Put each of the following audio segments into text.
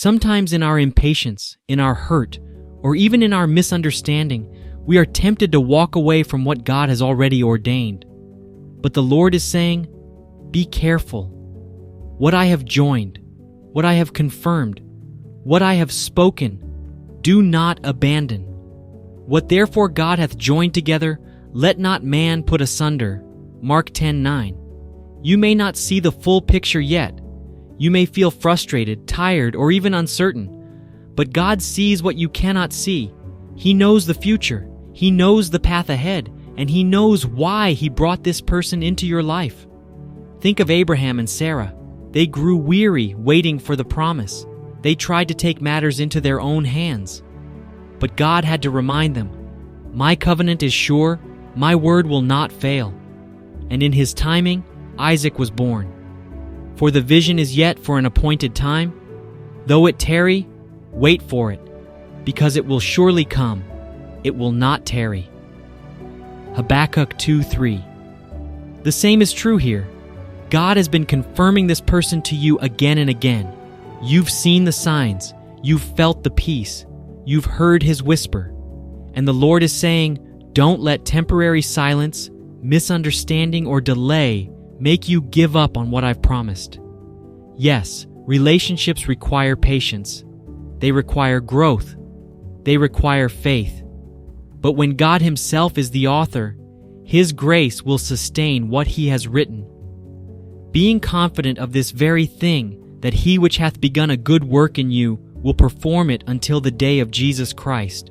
Sometimes in our impatience, in our hurt, or even in our misunderstanding, we are tempted to walk away from what God has already ordained. But the Lord is saying, be careful. What I have joined, what I have confirmed, what I have spoken, do not abandon. What therefore God hath joined together, let not man put asunder. Mark 10:9. You may not see the full picture yet. You may feel frustrated, tired, or even uncertain. But God sees what you cannot see. He knows the future. He knows the path ahead, and He knows why He brought this person into your life. Think of Abraham and Sarah. They grew weary waiting for the promise. They tried to take matters into their own hands. But God had to remind them, my covenant is sure, my word will not fail. And in His timing, Isaac was born. For the vision is yet for an appointed time. Though it tarry, wait for it, because it will surely come. It will not tarry. Habakkuk 2:3. The same is true here. God has been confirming this person to you again and again. You've seen the signs. You've felt the peace. You've heard His whisper. And the Lord is saying, don't let temporary silence, misunderstanding, or delay make you give up on what I've promised. Yes, relationships require patience. They require growth. They require faith. But when God Himself is the author, His grace will sustain what He has written. Being confident of this very thing, that He which hath begun a good work in you will perform it until the day of Jesus Christ.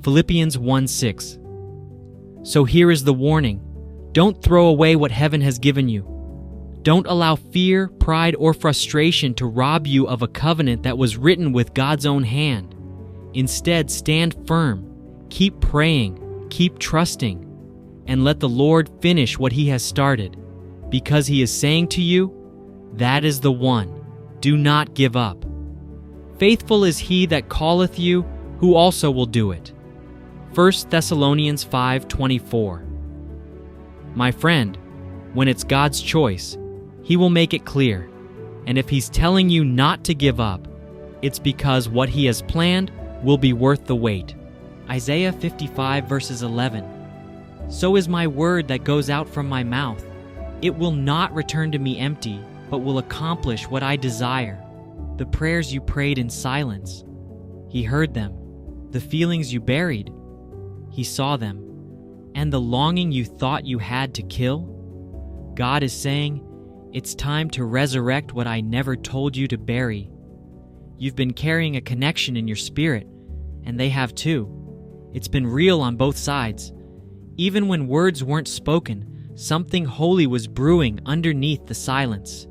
Philippians 1:6. So here is the warning. Don't throw away what heaven has given you. Don't allow fear, pride, or frustration to rob you of a covenant that was written with God's own hand. Instead, stand firm, keep praying, keep trusting, and let the Lord finish what He has started, because He is saying to you, that is the one. Do not give up. Faithful is He that calleth you, who also will do it. 1 Thessalonians 5:24. My friend, when it's God's choice, He will make it clear. And if He's telling you not to give up, it's because what He has planned will be worth the wait. Isaiah 55 verses 11. So is my word that goes out from my mouth. It will not return to me empty, but will accomplish what I desire. The prayers you prayed in silence, He heard them. The feelings you buried, He saw them. And the longing you thought you had to kill, God is saying, it's time to resurrect what I never told you to bury. You've been carrying a connection in your spirit, and they have too. It's been real on both sides. Even when words weren't spoken, something holy was brewing underneath the silence.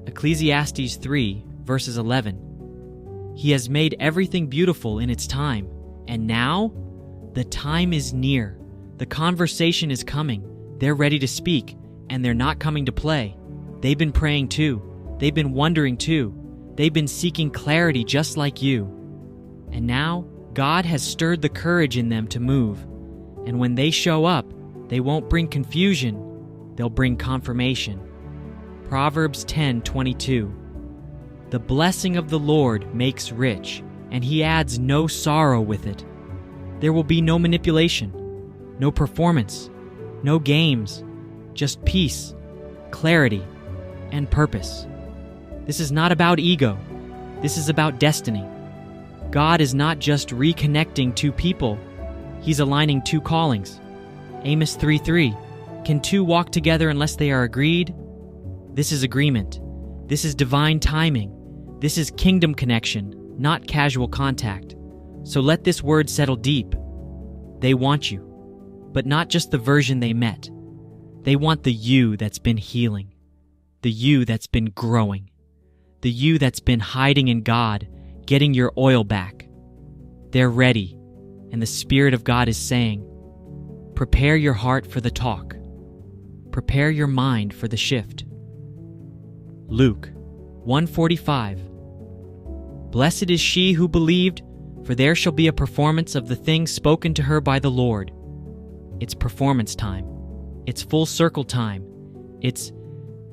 Ecclesiastes 3, verses 11. He has made everything beautiful in its time, and now the time is near. The conversation is coming. They're ready to speak, and they're not coming to play. They've been praying too. They've been wondering too. They've been seeking clarity just like you. And now, God has stirred the courage in them to move. And when they show up, they won't bring confusion, they'll bring confirmation. Proverbs 10:22. The blessing of the Lord makes rich, and He adds no sorrow with it. There will be no manipulation, no performance, no games, just peace, clarity, and purpose. This is not about ego. This is about destiny. God is not just reconnecting two people. He's aligning two callings. Amos 3:3. Can two walk together unless they are agreed? This is agreement. This is divine timing. This is kingdom connection, not casual contact. So let this word settle deep. They want you, but not just the version they met. They want the you that's been healing, the you that's been growing, the you that's been hiding in God, getting your oil back. They're ready, and the Spirit of God is saying, prepare your heart for the talk. Prepare your mind for the shift. Luke 1:45. Blessed is she who believed, for there shall be a performance of the things spoken to her by the Lord. It's performance time. It's full circle time. It's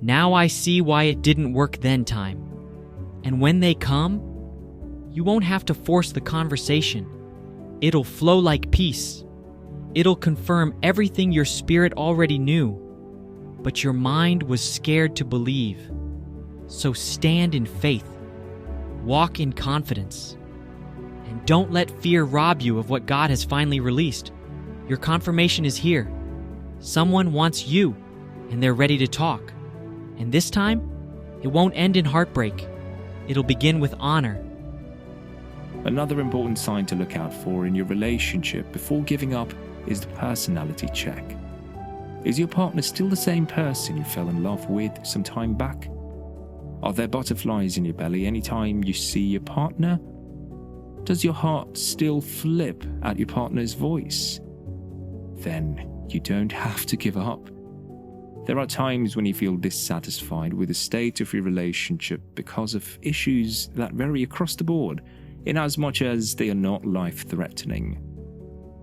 now I see why it didn't work then time. And when they come, you won't have to force the conversation. It'll flow like peace. It'll confirm everything your spirit already knew, but your mind was scared to believe. So stand in faith, walk in confidence, and don't let fear rob you of what God has finally released. Your confirmation is here. Someone wants you, and they're ready to talk. And this time, it won't end in heartbreak. It'll begin with honor. Another important sign to look out for in your relationship before giving up is the personality check. Is your partner still the same person you fell in love with some time back? Are there butterflies in your belly anytime you see your partner? Does your heart still flip at your partner's voice? Then you don't have to give up. There are times when you feel dissatisfied with the state of your relationship because of issues that vary across the board, in as much as they are not life-threatening.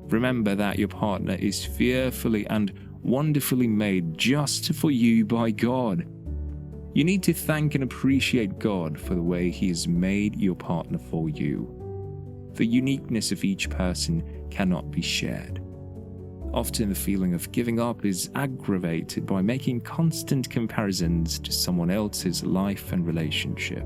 Remember that your partner is fearfully and wonderfully made just for you by God. You need to thank and appreciate God for the way He has made your partner for you. The uniqueness of each person cannot be shared. Often the feeling of giving up is aggravated by making constant comparisons to someone else's life and relationship.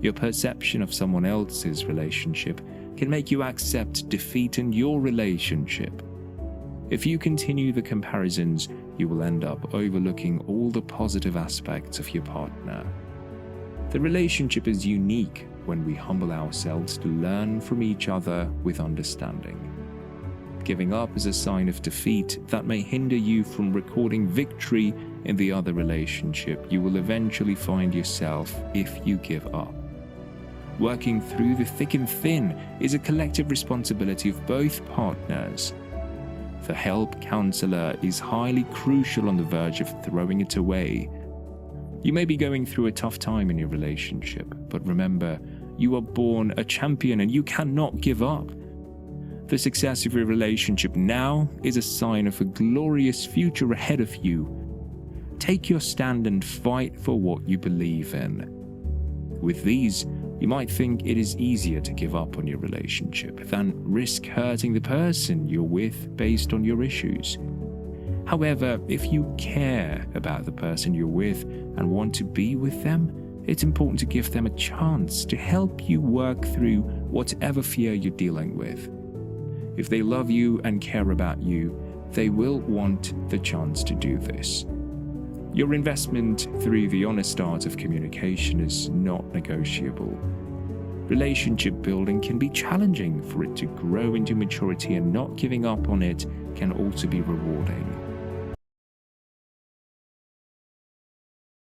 Your perception of someone else's relationship can make you accept defeat in your relationship. If you continue the comparisons, you will end up overlooking all the positive aspects of your partner. The relationship is unique when we humble ourselves to learn from each other with understanding. Giving up is a sign of defeat that may hinder you from recording victory in the other relationship you will eventually find yourself if you give up. Working through the thick and thin is a collective responsibility of both partners. The help counselor is highly crucial on the verge of throwing it away. You may be going through a tough time in your relationship, but remember, you are born a champion and you cannot give up. The success of your relationship now is a sign of a glorious future ahead of you. Take your stand and fight for what you believe in. With these, you might think it is easier to give up on your relationship than risk hurting the person you're with based on your issues. However, if you care about the person you're with and want to be with them, it's important to give them a chance to help you work through whatever fear you're dealing with. If they love you and care about you, they will want the chance to do this. Your investment through the honest art of communication is not negotiable. Relationship building can be challenging. For it to grow into maturity, and not giving up on it can also be rewarding.